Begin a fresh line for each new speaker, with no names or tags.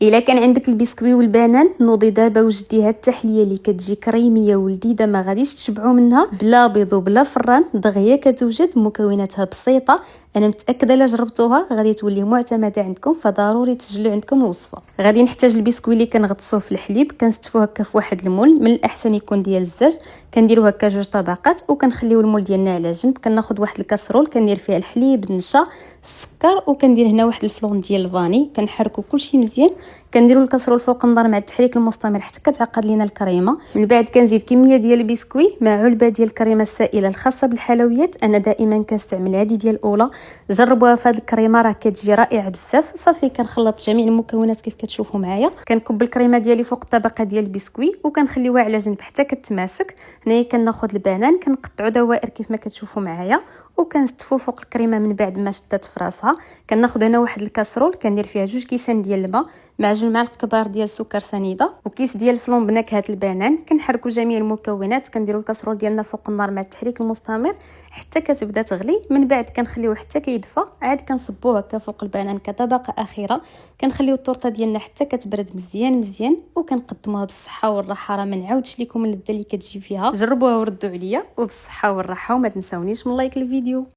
الا كان عندك البسكوي والبنان نوضي دابا وجدي هاد التحليه اللي كتجي كريميه ولذيذه ما غاديش تشبعوا منها، بلا بيض وبلا فران، دغيا كتوجد، مكوناتها بسيطه. انا متاكده الا جربتوها غادي تولي معتمده عندكم، فضروري تسجلوا عندكم الوصفه. غادي نحتاج البسكوي اللي كنغطسوه في الحليب، كنستفوه هكا في واحد المول، من الاحسن يكون ديال الزاج. كنديروا هكا جوج طبقات وكنخليو المول ديالنا على جنب. كناخذ واحد الكاسرول كندير فيها الحليب، النشا، السكر، وكندير هنا واحد الفلون ديال الفاني. كنحركو كلشي مزيان، كنديروا الكاسرول فوق النار مع التحريك المستمر حتى كتعقد لينا الكريمه. من بعد كنزيد كميه ديال البسكوي مع علبه ديال الكريمه السائله الخاصه بالحلويات. انا دائما كنستعمل هذه ديال الاولى، جربوها في هذه الكريمه راه كتجي رائعه بزاف. صافي كنخلط جميع المكونات كيف كتشوفوا معايا، كنكب الكريمه ديالي فوق الطبقه ديال البسكوي وكنخليوها على جنب حتى كتماسك. هنايا كناخذ البنان كنقطعو دوائر كيف ما كتشوفوا معايا وكنستفو فوق الكريمه. من بعد ما شدت في راسها كناخذ هنا واحد الكاسرول كندير فيها 2 كيسان ديال الماء مع 2 معالق كبار ديال السكر سنيده وكيس ديال الفلون بنكهه البنان. كنحركوا جميع المكونات، كنديروا الكاسرول ديالنا فوق النار مع التحريك المستمر حتى كتبدا تغلي. من بعد كنخليوه حتى كيدفى، عاد كنصبوه هكا فوق البنان كطبقه اخيره. كنخليو الطورطه ديالنا حتى كتبرد مزيان مزيان وكنقدموها بالصحه والراحه. راه ما نعاودش لكم اللذه اللي كتجي فيها، جربوها وردوا عليا وبالصحه والراحه، وما تنساونيش من لايك الفيديو.